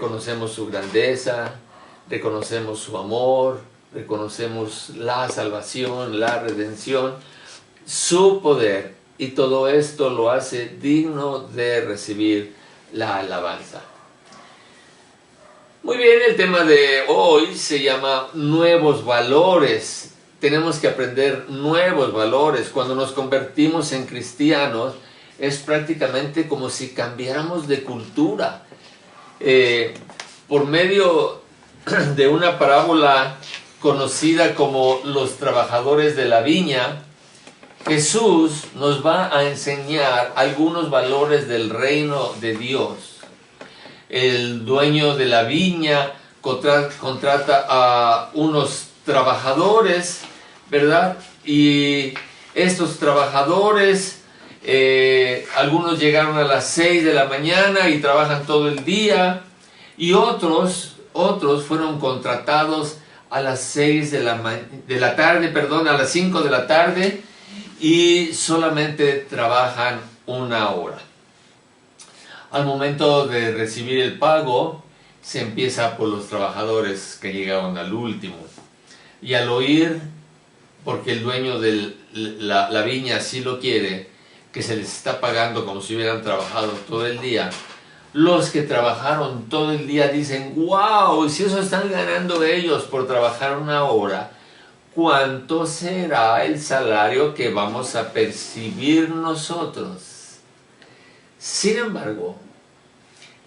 reconocemos su grandeza, reconocemos su amor, reconocemos la salvación, la redención, su poder, y todo esto lo hace digno de recibir la alabanza. Muy bien, el tema de hoy se llama nuevos valores. Tenemos que aprender nuevos valores. Cuando nos convertimos en cristianos, es prácticamente como si cambiáramos de cultura. Por medio de una parábola conocida como los trabajadores de la viña, Jesús nos va a enseñar algunos valores del reino de Dios. El dueño de la viña contrata a unos trabajadores, ¿verdad? Y estos trabajadores, algunos llegaron a las 6 de la mañana y trabajan todo el día, y otros fueron contratados a las 6 de la tarde, a las 5 de la tarde, y solamente trabajan 1 hora. Al momento de recibir el pago, se empieza por los trabajadores que llegaron al último. Y al oír, porque el dueño de la viña así lo quiere, que se les está pagando como si hubieran trabajado todo el día, los que trabajaron todo el día dicen: ¡wow! Si eso están ganando ellos por trabajar 1 hora, ¿cuánto será el salario que vamos a percibir nosotros? Sin embargo,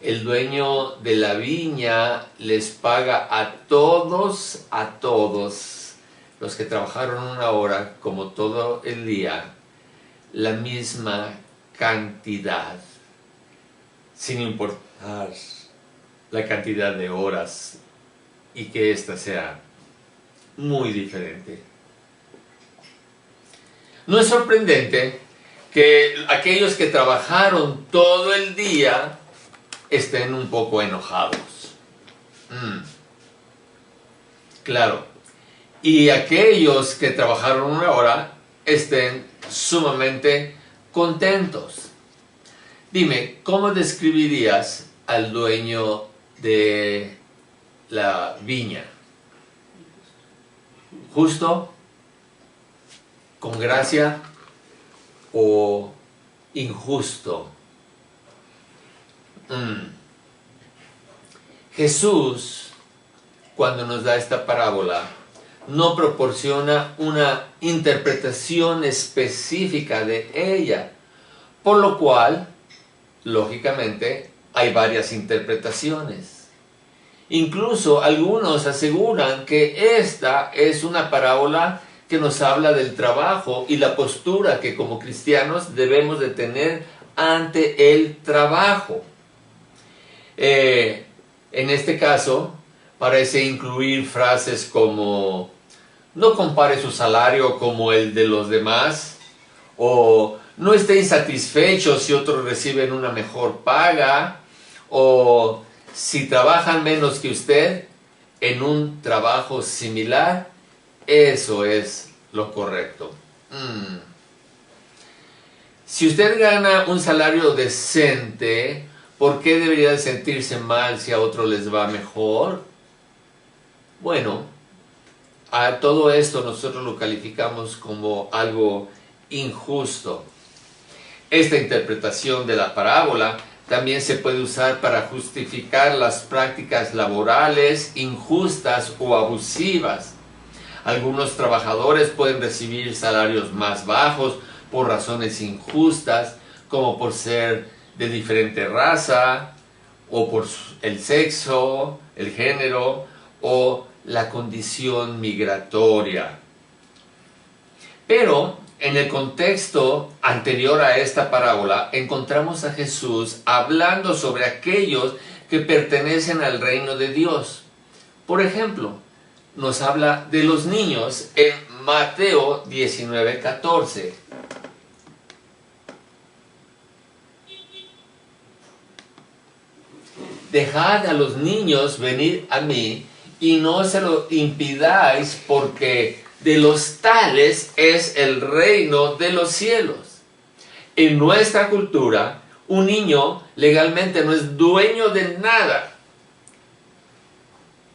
el dueño de la viña les paga a todos los que trabajaron 1 hora, como todo el día, la misma cantidad, sin importar la cantidad de horas, y que ésta sea muy diferente. No es sorprendente que aquellos que trabajaron todo el día estén un poco enojados. Claro. Y aquellos que trabajaron 1 hora estén sumamente contentos. Dime, ¿cómo describirías al dueño de la viña? ¿Justo? ¿Con gracia? ¿O injusto? Jesús, cuando nos da esta parábola, no proporciona una interpretación específica de ella, por lo cual, lógicamente, hay varias interpretaciones. Incluso algunos aseguran que esta es una parábola que nos habla del trabajo y la postura que como cristianos debemos de tener ante el trabajo. En este caso, parece incluir frases como: no compare su salario como el de los demás, o no esté insatisfecho si otros reciben una mejor paga, o si trabajan menos que usted en un trabajo similar, eso es lo correcto. Si usted gana un salario decente, ¿por qué debería de sentirse mal si a otros les va mejor? Bueno, a todo esto nosotros lo calificamos como algo injusto. Esta interpretación de la parábola también se puede usar para justificar las prácticas laborales injustas o abusivas. Algunos trabajadores pueden recibir salarios más bajos por razones injustas, como por ser de diferente raza, o por el sexo, el género, o la condición migratoria. Pero en el contexto anterior a esta parábola, encontramos a Jesús hablando sobre aquellos que pertenecen al reino de Dios. Por ejemplo, nos habla de los niños en Mateo 19:14. Dejad a los niños venir a mí y no se lo impidáis, porque de los tales es el reino de los cielos. En nuestra cultura, un niño legalmente no es dueño de nada.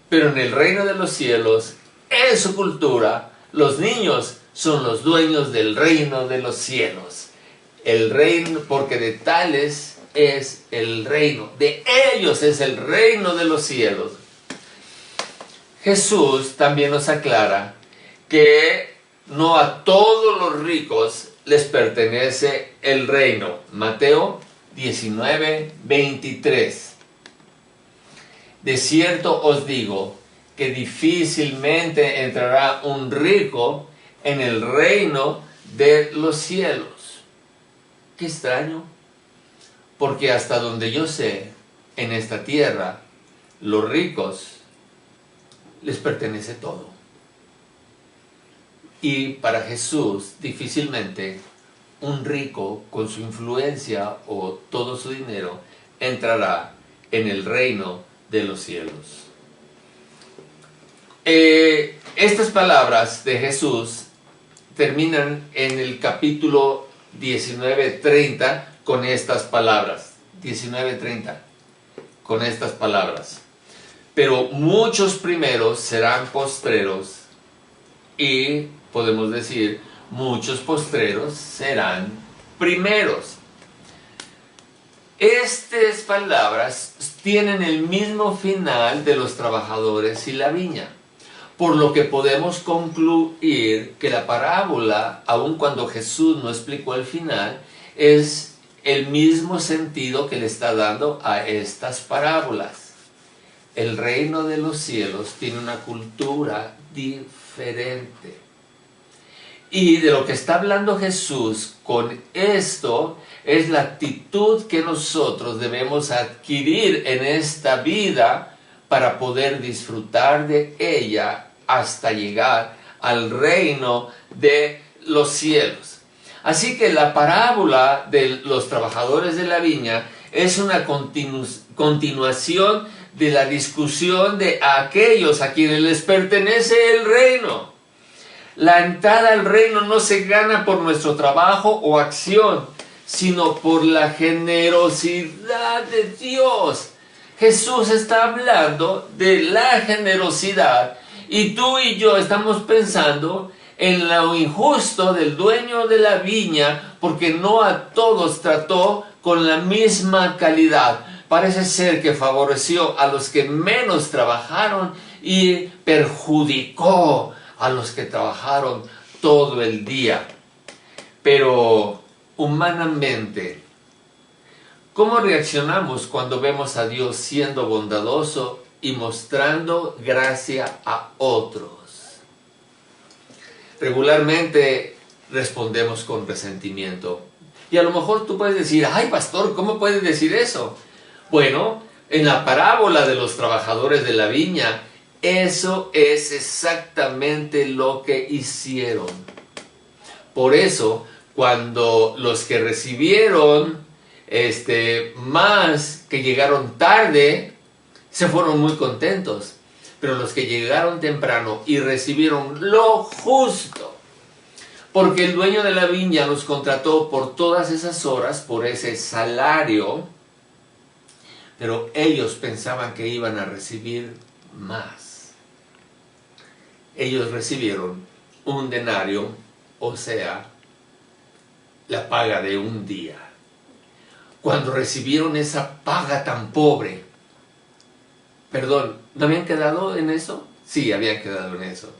Pero en el reino de los cielos, en su cultura, los niños son los dueños del reino de los cielos. El reino, porque de tales es el reino, de ellos es el reino de los cielos. Jesús también nos aclara que no a todos los ricos les pertenece el reino. Mateo 19:23. De cierto os digo que difícilmente entrará un rico en el reino de los cielos. Qué extraño, porque hasta donde yo sé, en esta tierra, los ricos les pertenece todo. Y para Jesús, difícilmente un rico con su influencia o todo su dinero entrará en el reino de los cielos. Estas palabras de Jesús terminan en el capítulo 19:30 con estas palabras. 19:30 con estas palabras. Pero muchos primeros serán postreros y podemos decir muchos postreros serán primeros. Estas palabras tienen el mismo final de los trabajadores y la viña, por lo que podemos concluir que la parábola, aun cuando Jesús no explicó el final, es el mismo sentido que le está dando a estas parábolas. El reino de los cielos tiene una cultura diferente. Y de lo que está hablando Jesús con esto es la actitud que nosotros debemos adquirir en esta vida para poder disfrutar de ella hasta llegar al reino de los cielos. Así que la parábola de los trabajadores de la viña es una continuación de la discusión de aquellos a quienes les pertenece el reino. La entrada al reino no se gana por nuestro trabajo o acción, sino por la generosidad de Dios. Jesús está hablando de la generosidad y tú y yo estamos pensando en lo injusto del dueño de la viña porque no a todos trató con la misma calidad. Parece ser que favoreció a los que menos trabajaron y perjudicó a los que trabajaron todo el día. Pero humanamente, ¿cómo reaccionamos cuando vemos a Dios siendo bondadoso y mostrando gracia a otros? Regularmente respondemos con resentimiento. Y a lo mejor tú puedes decir, ay pastor, ¿cómo puedes decir eso? Bueno, en la parábola de los trabajadores de la viña, eso es exactamente lo que hicieron. Por eso, cuando los que recibieron más, que llegaron tarde, se fueron muy contentos. Pero los que llegaron temprano y recibieron lo justo, porque el dueño de la viña los contrató por todas esas horas, por ese salario, pero ellos pensaban que iban a recibir más. Ellos recibieron un denario, o sea, la paga de un día. Cuando recibieron esa paga tan pobre, perdón, ¿no habían quedado en eso? Sí, habían quedado en eso.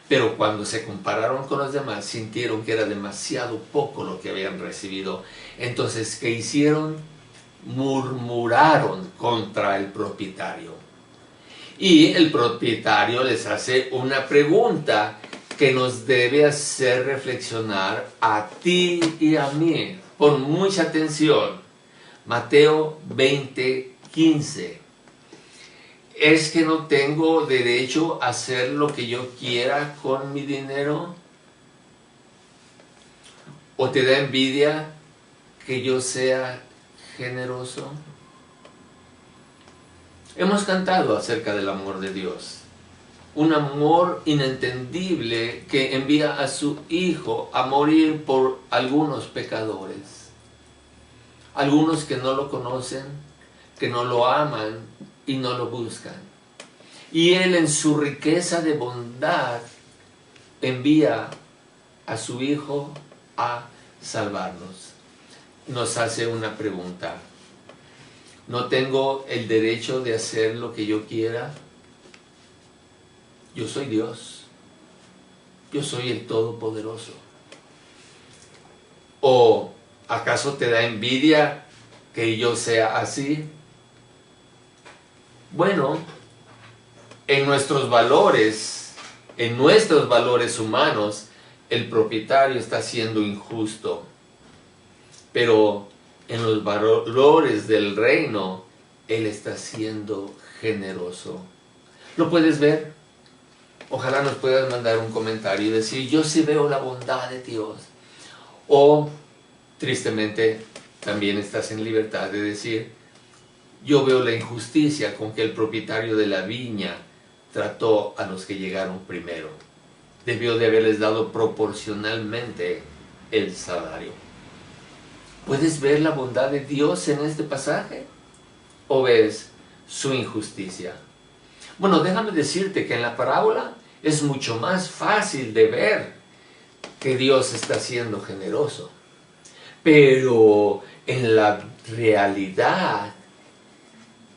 Pero cuando se compararon con los demás, sintieron que era demasiado poco lo que habían recibido. Entonces, ¿qué hicieron? Murmuraron contra el propietario. Y el propietario les hace una pregunta que nos debe hacer reflexionar a ti y a mí. Pon mucha atención. Mateo 20:15. ¿Es que no tengo derecho a hacer lo que yo quiera con mi dinero? ¿O te da envidia que yo sea generoso? Hemos cantado acerca del amor de Dios. Un amor inentendible que envía a su Hijo a morir por algunos pecadores. Algunos que no lo conocen, que no lo aman y no lo buscan. Y Él en su riqueza de bondad envía a su Hijo a salvarnos. Nos hace una pregunta. ¿No tengo el derecho de hacer lo que yo quiera? Yo soy Dios. Yo soy el Todopoderoso. ¿O acaso te da envidia que yo sea así? Bueno, en nuestros valores humanos, el propietario está siendo injusto. Pero en los valores del reino, Él está siendo generoso. ¿Lo puedes ver? Ojalá nos puedas mandar un comentario y decir, yo sí veo la bondad de Dios. O, tristemente, también estás en libertad de decir, yo veo la injusticia con que el propietario de la viña trató a los que llegaron primero. Debió de haberles dado proporcionalmente el salario. ¿Puedes ver la bondad de Dios en este pasaje? ¿O ves su injusticia? Bueno, déjame decirte que en la parábola es mucho más fácil de ver que Dios está siendo generoso. Pero en la realidad,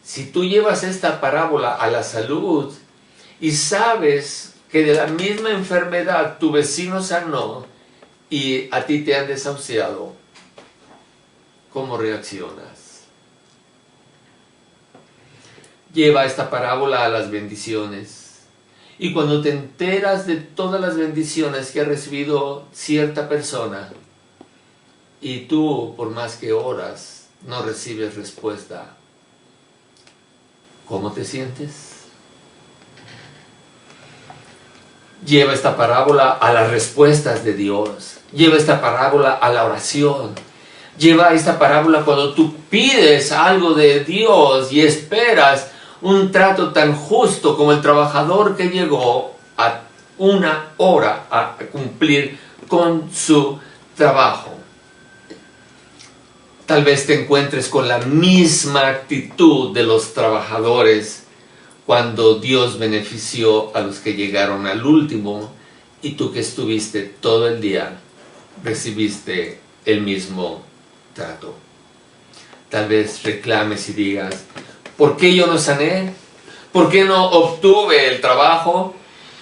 si tú llevas esta parábola a la salud y sabes que de la misma enfermedad tu vecino sanó y a ti te han desahuciado, ¿cómo reaccionas? Lleva esta parábola a las bendiciones. Y cuando te enteras de todas las bendiciones que ha recibido cierta persona, y tú, por más que oras, no recibes respuesta, ¿cómo te sientes? Lleva esta parábola a las respuestas de Dios. Lleva esta parábola a la oración. Lleva esta parábola cuando tú pides algo de Dios y esperas un trato tan justo como el trabajador que llegó a 1 hora a cumplir con su trabajo. Tal vez te encuentres con la misma actitud de los trabajadores cuando Dios benefició a los que llegaron al último y tú que estuviste todo el día recibiste el mismo trato. Tal vez reclames y digas, ¿por qué yo no sané? ¿Por qué no obtuve el trabajo?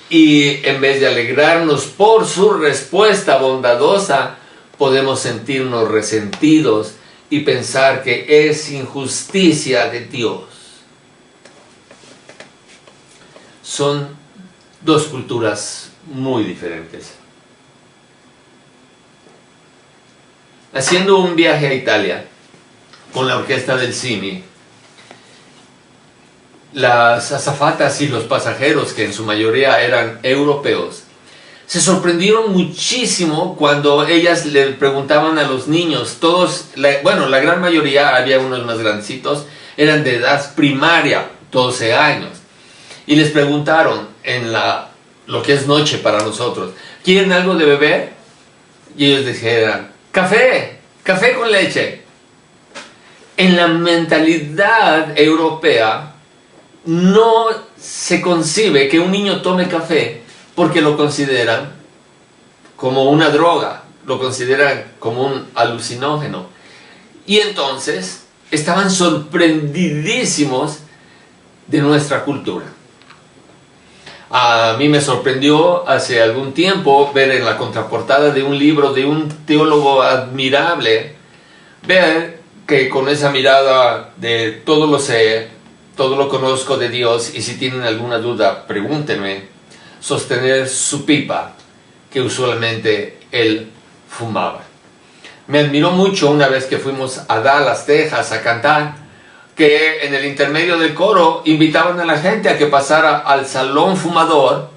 Y en vez de alegrarnos por su respuesta bondadosa, podemos sentirnos resentidos y pensar que es injusticia de Dios. Son dos culturas muy diferentes. Haciendo un viaje a Italia con la orquesta del Simi, las azafatas y los pasajeros, que en su mayoría eran europeos, se sorprendieron muchísimo cuando ellas le preguntaban a los niños, la gran mayoría, había unos más grandecitos, eran de edad primaria, 12 años, y les preguntaron en lo que es noche para nosotros, ¿quieren algo de beber? Y ellos dijeron, café con leche. En la mentalidad europea no se concibe que un niño tome café porque lo consideran como una droga, lo consideran como un alucinógeno. Y entonces estaban sorprendidísimos de nuestra cultura. A mí me sorprendió hace algún tiempo ver en la contraportada de un libro de un teólogo admirable, ver que con esa mirada de todo lo sé, todo lo conozco de Dios, y si tienen alguna duda, pregúntenme, sostener su pipa, que usualmente él fumaba. Me admiró mucho una vez que fuimos a Dallas, Texas, a cantar, que en el intermedio del coro invitaban a la gente a que pasara al salón fumador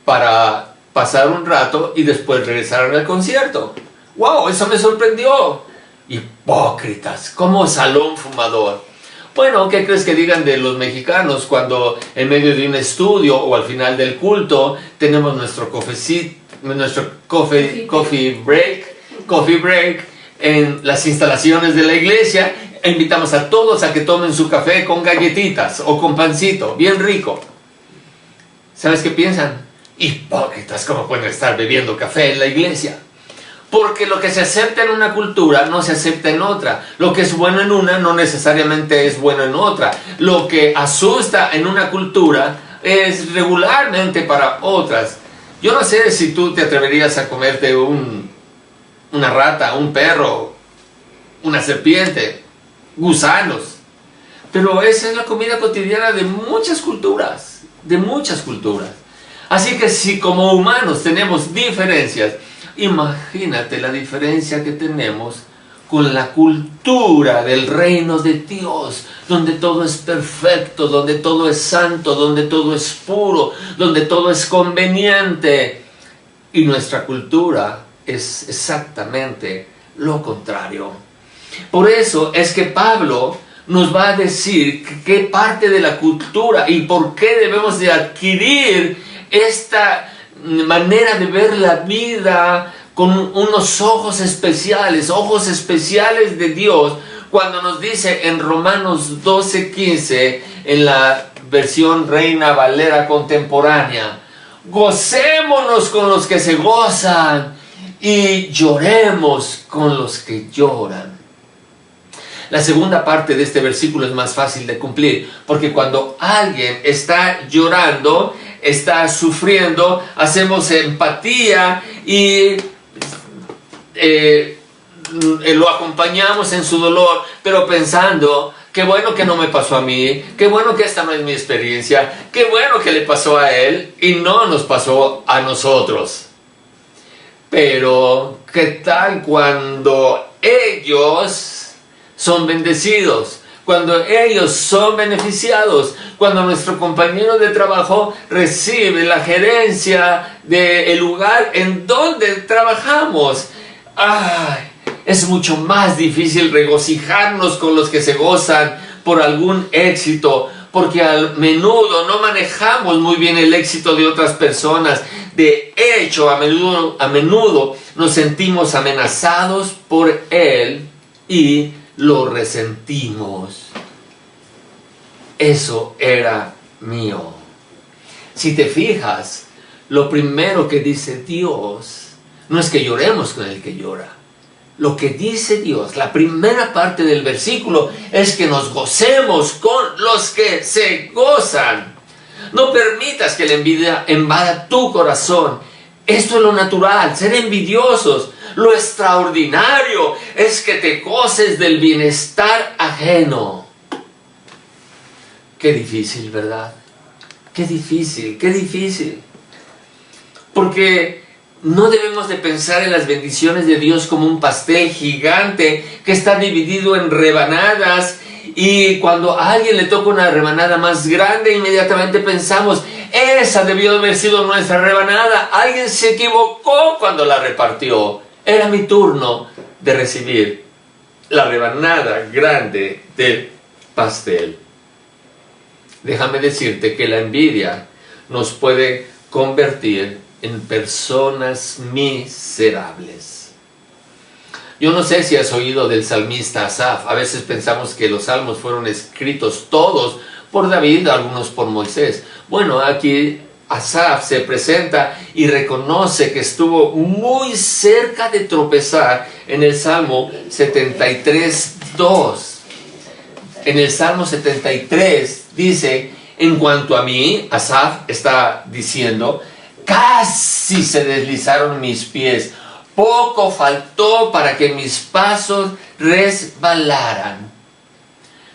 para pasar un rato y después regresaran al concierto. ¡Wow! Eso me sorprendió. Hipócritas, ¿cómo salón fumador? Bueno, ¿qué crees que digan de los mexicanos cuando en medio de un estudio o al final del culto tenemos nuestro coffee break en las instalaciones de la iglesia e invitamos a todos a que tomen su café con galletitas o con pancito, bien rico? ¿Sabes qué piensan? Hipócritas, ¿cómo pueden estar bebiendo café en la iglesia? Porque lo que se acepta en una cultura no se acepta en otra. Lo que es bueno en una no necesariamente es bueno en otra. Lo que asusta en una cultura es regularmente para otras. Yo no sé si tú te atreverías a comerte una rata, un perro, una serpiente, gusanos. Pero esa es la comida cotidiana de muchas culturas, de muchas culturas. Así que si como humanos tenemos diferencias, imagínate la diferencia que tenemos con la cultura del reino de Dios, donde todo es perfecto, donde todo es santo, donde todo es puro, donde todo es conveniente. Y nuestra cultura es exactamente lo contrario. Por eso es que Pablo nos va a decir qué parte de la cultura y por qué debemos de adquirir esta manera de ver la vida con unos ojos especiales de Dios, cuando nos dice en Romanos 12:15, en la versión Reina Valera contemporánea: gocémonos con los que se gozan y lloremos con los que lloran. La segunda parte de este versículo es más fácil de cumplir, porque cuando alguien está llorando, está sufriendo, hacemos empatía y lo acompañamos en su dolor, pero pensando: qué bueno que no me pasó a mí, qué bueno que esta no es mi experiencia, qué bueno que le pasó a él y no nos pasó a nosotros. Pero, ¿qué tal cuando ellos son bendecidos? Cuando ellos son beneficiados, cuando nuestro compañero de trabajo recibe la gerencia del lugar en donde trabajamos. ¡Ay! Es mucho más difícil regocijarnos con los que se gozan por algún éxito, porque a menudo no manejamos muy bien el éxito de otras personas. De hecho, a menudo nos sentimos amenazados por él y lo resentimos. Eso era mío. Si te fijas, lo primero que dice Dios no es que lloremos con el que llora. Lo que dice Dios, la primera parte del versículo, es que nos gocemos con los que se gozan. No permitas que la envidia invada tu corazón. Esto es lo natural, ser envidiosos. Lo extraordinario es que te goces del bienestar ajeno. Qué difícil, ¿verdad? Qué difícil, qué difícil. Porque no debemos de pensar en las bendiciones de Dios como un pastel gigante que está dividido en rebanadas, y cuando a alguien le toca una rebanada más grande, inmediatamente pensamos: esa debió haber sido nuestra rebanada, alguien se equivocó cuando la repartió. Era mi turno de recibir la rebanada grande del pastel. Déjame decirte que la envidia nos puede convertir en personas miserables. Yo no sé si has oído del salmista Asaf. A veces pensamos que los salmos fueron escritos todos por David, algunos por Moisés. Bueno, aquí Asaf se presenta y reconoce que estuvo muy cerca de tropezar en el Salmo 73:2. En el Salmo 73 dice: en cuanto a mí, Asaf está diciendo, casi se deslizaron mis pies, poco faltó para que mis pasos resbalaran.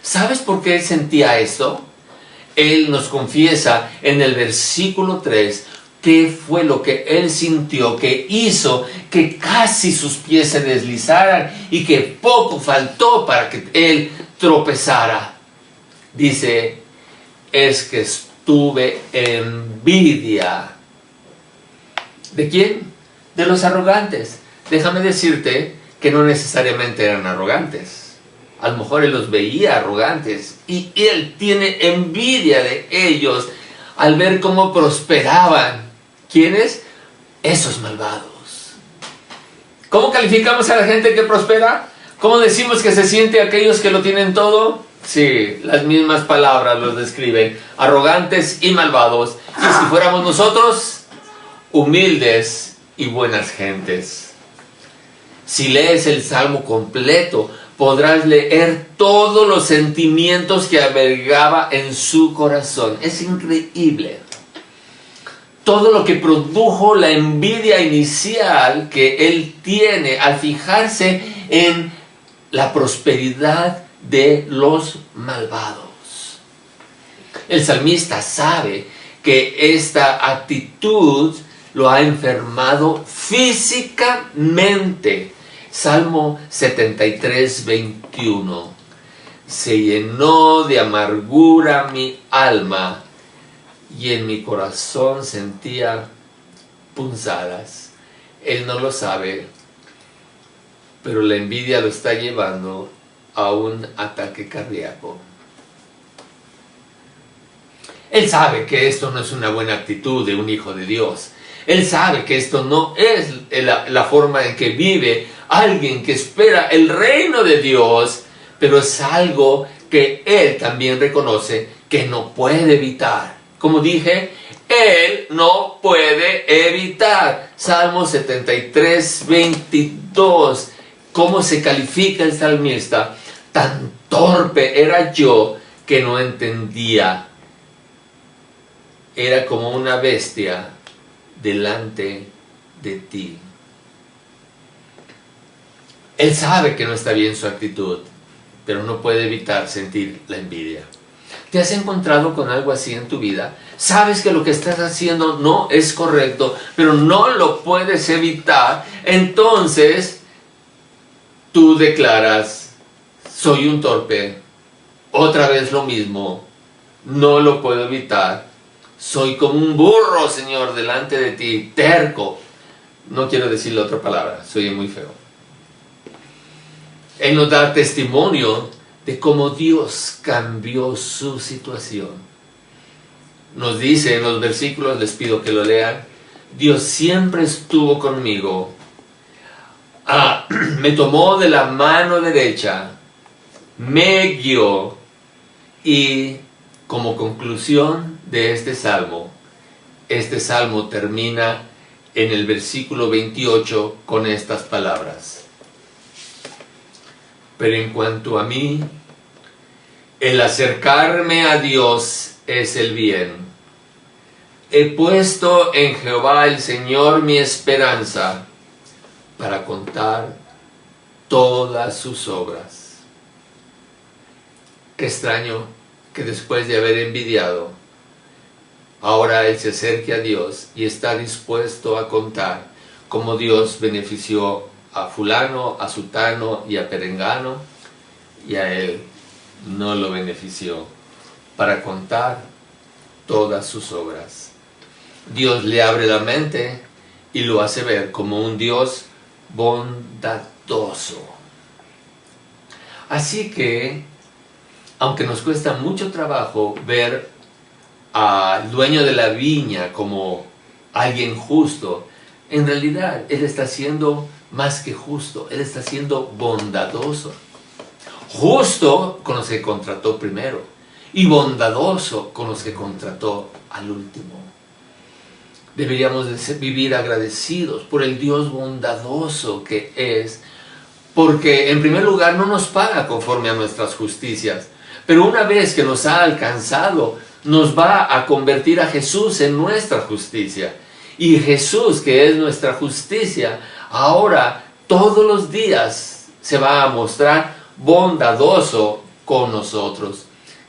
¿Sabes por qué él sentía esto? Él nos confiesa en el versículo 3 qué fue lo que él sintió que hizo que casi sus pies se deslizaran y que poco faltó para que él tropezara. Dice: es que tuve envidia. ¿De quién? De los arrogantes. Déjame decirte que no necesariamente eran arrogantes. A lo mejor él los veía arrogantes y él tiene envidia de ellos al ver cómo prosperaban. ¿Quiénes? Esos malvados. ¿Cómo calificamos a la gente que prospera? ¿Cómo decimos que se siente aquellos que lo tienen todo? Sí, las mismas palabras los describen, arrogantes y malvados. Y si fuéramos nosotros, humildes y buenas gentes. Si lees el Salmo completo, podrás leer todos los sentimientos que albergaba en su corazón. Es increíble. Todo lo que produjo la envidia inicial que él tiene al fijarse en la prosperidad de los malvados. El salmista sabe que esta actitud lo ha enfermado físicamente. Salmo 73, 21. Se llenó de amargura mi alma y en mi corazón sentía punzadas. Él no lo sabe, pero la envidia lo está llevando a un ataque cardíaco. Él sabe que esto no es una buena actitud de un hijo de Dios. Él sabe que esto no es la forma en que vive alguien que espera el reino de Dios, pero es algo que él también reconoce que no puede evitar. Como dije, él no puede evitar. Salmo 73, 22. ¿Cómo se califica el salmista? Tan torpe era yo que no entendía. Era como una bestia delante de ti. Él sabe que no está bien su actitud, pero no puede evitar sentir la envidia. ¿Te has encontrado con algo así en tu vida? Sabes que lo que estás haciendo no es correcto, pero no lo puedes evitar. Entonces, tú declaras, soy un torpe, otra vez lo mismo, no lo puedo evitar. Soy como un burro, Señor, delante de ti, terco. No quiero decirle otra palabra, soy muy feo. Él nos da testimonio de cómo Dios cambió su situación. Nos dice en los versículos, les pido que lo lean, Dios siempre estuvo conmigo. Me tomó de la mano derecha, me guió y como conclusión de este salmo termina en el versículo 28 con estas palabras. Pero en cuanto a mí, el acercarme a Dios es el bien. He puesto en Jehová el Señor mi esperanza para contar todas sus obras. Qué extraño que después de haber envidiado, ahora él se acerque a Dios y está dispuesto a contar cómo Dios benefició a fulano, a sutano y a perengano, y a él no lo benefició, para contar todas sus obras. Dios le abre la mente y lo hace ver como un Dios bondadoso. Así que, aunque nos cuesta mucho trabajo ver al dueño de la viña como alguien justo, en realidad él está siendo más que justo, él está siendo bondadoso. Justo con los que contrató primero y bondadoso con los que contrató al último. Deberíamos de vivir agradecidos por el Dios bondadoso que es, porque en primer lugar no nos paga conforme a nuestras justicias, pero una vez que nos ha alcanzado, nos va a convertir a Jesús en nuestra justicia. Y Jesús, que es nuestra justicia, ahora todos los días se va a mostrar bondadoso con nosotros.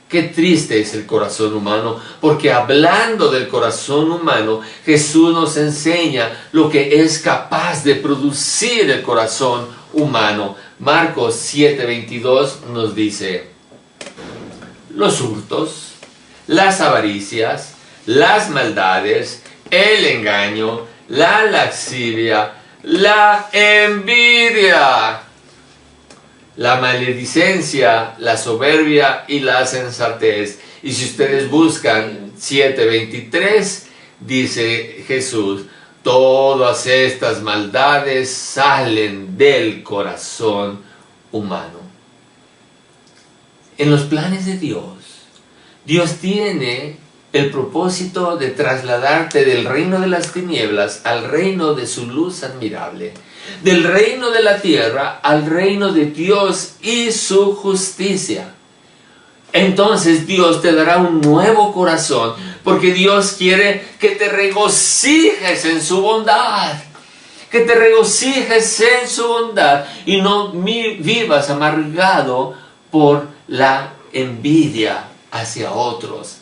Qué triste es el corazón humano, porque hablando del corazón humano, Jesús nos enseña lo que es capaz de producir el corazón humano. Marcos 7:22 nos dice: los hurtos, las avaricias, las maldades, el engaño, la lascivia, la envidia, la maledicencia, la soberbia y la sensatez. Y si ustedes buscan 7:23, dice Jesús, todas estas maldades salen del corazón humano. en los planes de Dios, Dios tiene el propósito de trasladarte del reino de las tinieblas al reino de su luz admirable, del reino de la tierra al reino de Dios y su justicia. Entonces Dios te dará un nuevo corazón, porque Dios quiere que te regocijes en su bondad, que te regocijes en su bondad y no vivas amargado por la envidia hacia otros.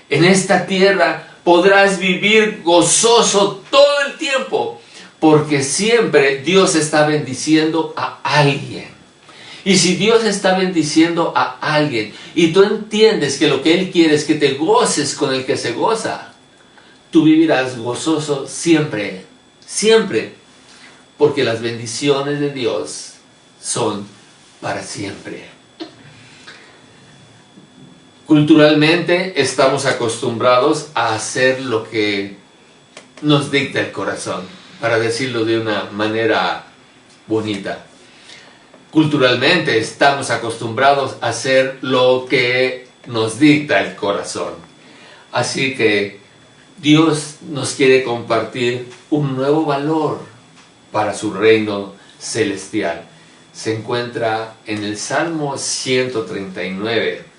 En esta tierra podrás vivir gozoso todo el tiempo, porque siempre Dios está bendiciendo a alguien. Y si Dios está bendiciendo a alguien y tú entiendes que lo que Él quiere es que te goces con el que se goza, tú vivirás gozoso siempre, siempre, porque las bendiciones de Dios son para siempre. Culturalmente estamos acostumbrados a hacer lo que nos dicta el corazón, para decirlo de una manera bonita. Culturalmente estamos acostumbrados a hacer lo que nos dicta el corazón. Así que Dios nos quiere compartir un nuevo valor para su reino celestial. Se encuentra en el Salmo 139,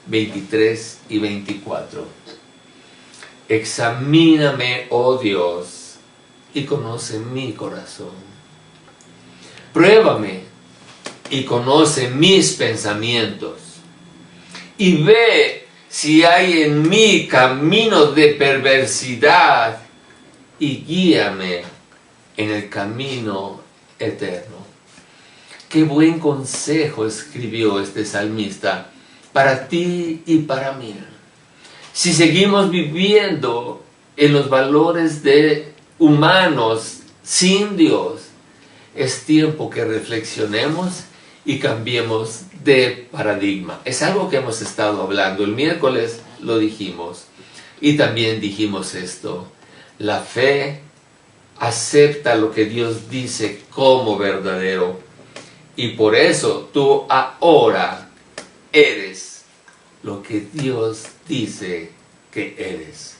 23 y 24. Examíname, oh Dios, y conoce mi corazón. Pruébame y conoce mis pensamientos. Y ve si hay en mí camino de perversidad y guíame en el camino eterno. Qué buen consejo escribió este salmista para ti y para mí. Si seguimos viviendo en los valores humanos sin Dios, es tiempo que reflexionemos y cambiemos de paradigma. Es algo que hemos estado hablando. El miércoles lo dijimos. Y también dijimos esto. La fe acepta lo que Dios dice como verdadero. Y por eso tú ahora eres lo que Dios dice que eres.